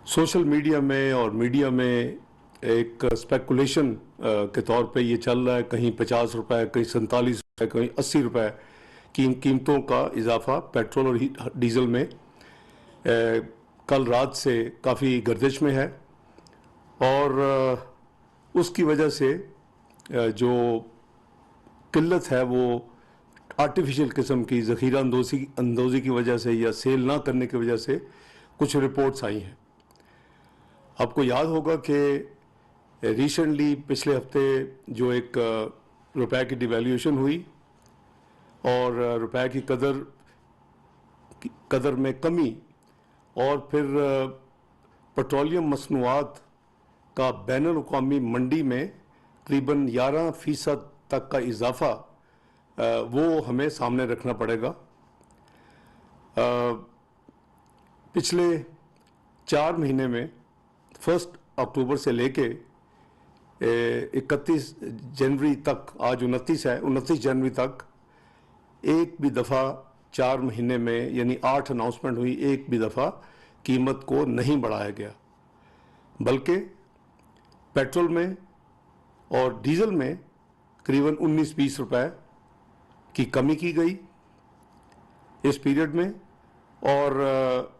Social media में और media में एक स्पेकुलेशन के तौर पे ये चल रहा है, कहीं 50 रुपए, कहीं 47 रुपए, कहीं 80 रुपए की कीमतों का इजाफा पेट्रोल और डीजल में कल रात से काफ़ी गर्दिश में है। और उसकी वजह से जो किल्लत है वो आर्टिफिशियल किस्म की ज़ख़ीरा अंदोज़ी की वजह से या सेल ना करने की वजह से कुछ रिपोर्ट्स आई हैं। आपको याद होगा कि रिसेंटली पिछले हफ्ते जो एक रुपए की डिवैल्यूएशन हुई और रुपए की कदर में कमी और फिर पेट्रोलियम मसनूआत का बैनुल-अक़वामी मंडी में तकरीबन 11% तक का इजाफा वो हमें सामने रखना पड़ेगा। पिछले 4 महीने में 1 अक्टूबर से लेके 31 जनवरी तक, आज 29 है, 29 जनवरी तक एक भी दफ़ा 4 महीने में यानी 8 अनाउंसमेंट हुई, एक भी दफ़ा कीमत को नहीं बढ़ाया गया, बल्कि पेट्रोल में और डीजल में करीबन 19-20 रुपए की कमी की गई इस पीरियड में। और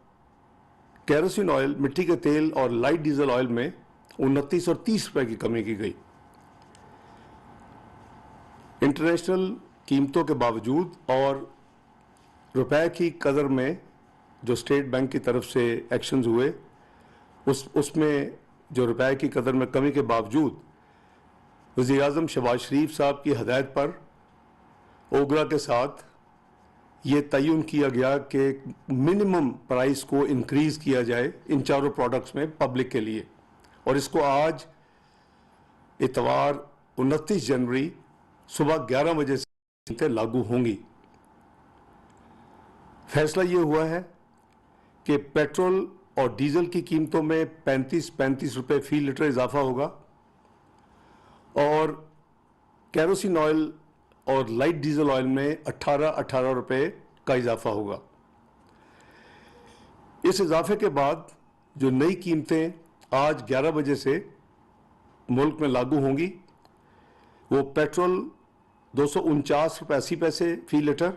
केरोसिन ऑयल, मिट्टी के तेल और लाइट डीजल ऑयल में 29 और 30 रुपए की कमी की गई। इंटरनेशनल कीमतों के बावजूद और रुपए की कदर में जो स्टेट बैंक की तरफ से एक्शंस हुए, उसमें जो रुपए की कदर में कमी के बावजूद वज़ीर-ए-आज़म शहबाज शरीफ साहब की हदायत पर ओगरा के साथ ये तयन किया गया कि मिनिमम प्राइस को इंक्रीज़ किया जाए इन चारों प्रोडक्ट्स में पब्लिक के लिए, और इसको आज इतवार 29 जनवरी सुबह 11 बजे से लागू होंगी। फैसला ये हुआ है कि पेट्रोल और डीजल की कीमतों में 35 रुपए फी लीटर इजाफा होगा और केरोसिन ऑयल और लाइट डीजल ऑयल में 18 रुपए का इजाफा होगा। इस इजाफे के बाद जो नई कीमतें आज 11 बजे से मुल्क में लागू होंगी, वो पेट्रोल 249 रुपए 80 पैसे फी लीटर,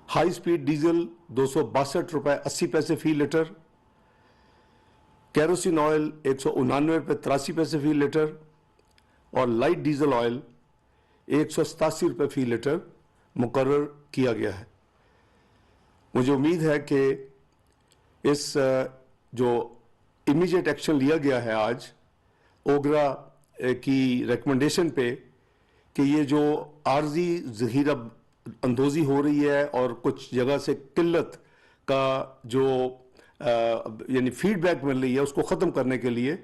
हाई स्पीड डीजल 262 रुपए 80 पैसे फी लीटर, केरोसिन ऑयल 199 रुपए 83 पैसे फी लीटर और लाइट डीजल ऑयल 187 रुपए फी लीटर मुकर्रर किया गया है। मुझे उम्मीद है कि इस जो इमीडिएट एक्शन लिया गया है आज ओगरा की रिकमेंडेशन पे कि ये जो आर्जी ज़ख़ीरा अंदोज़ी हो रही है और कुछ जगह से किल्लत का जो यानी फीडबैक मिल रही है, उसको ख़त्म करने के लिए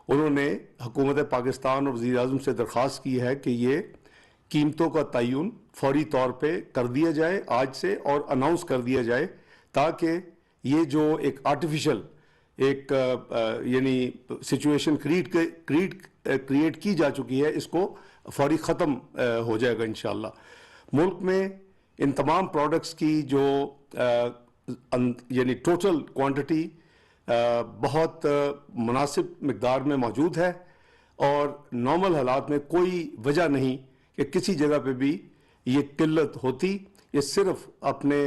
उन्होंने हुकूमत पाकिस्तान और वज़ीर-ए-आज़म से दरख्वास्त की है कि ये कीमतों का तयन फौरी तौर पे कर दिया जाए आज से और अनाउंस कर दिया जाए, ताकि ये जो एक आर्टिफिशियल एक यानी सिचुएशन क्रिएट की जा चुकी है, इसको फौरी ख़त्म हो जाएगा इंशाअल्लाह। मुल्क में इन तमाम प्रोडक्ट्स की जो यानी टोटल क्वांटिटी बहुत मुनासिब मिकदार में मौजूद है और नॉर्मल हालात में कोई वजह नहीं कि किसी जगह पे भी ये किल्लत होती। ये सिर्फ अपने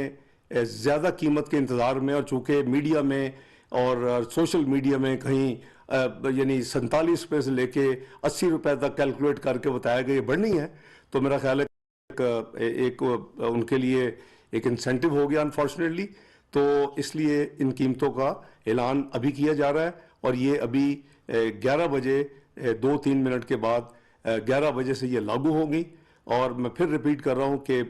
ज़्यादा कीमत के इंतज़ार में, और चूँकि मीडिया में और सोशल मीडिया में कहीं यानी 47 रुपये से लेके 80 रुपये तक कैलकुलेट करके बताया गया, ये बढ़नी है, तो मेरा ख्याल है एक उनके लिए एक इंसेंटिव हो गया अनफॉर्चुनेटली। तो इसलिए इन कीमतों का ऐलान अभी किया जा रहा है और ये अभी 11 बजे 2-3 मिनट के बाद 11 बजे से ये लागू होगी। और मैं फिर रिपीट कर रहा हूँ कि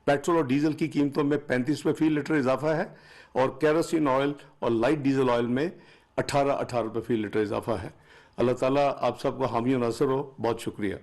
पेट्रोल और डीजल की कीमतों में 35 रुपये फी लीटर इजाफा है और केरोसिन ऑयल और लाइट डीजल ऑयल में 18 रुपये फी लीटर इजाफा है। अल्लाह ताला आप सबका हामी और नासिर हो। बहुत शुक्रिया।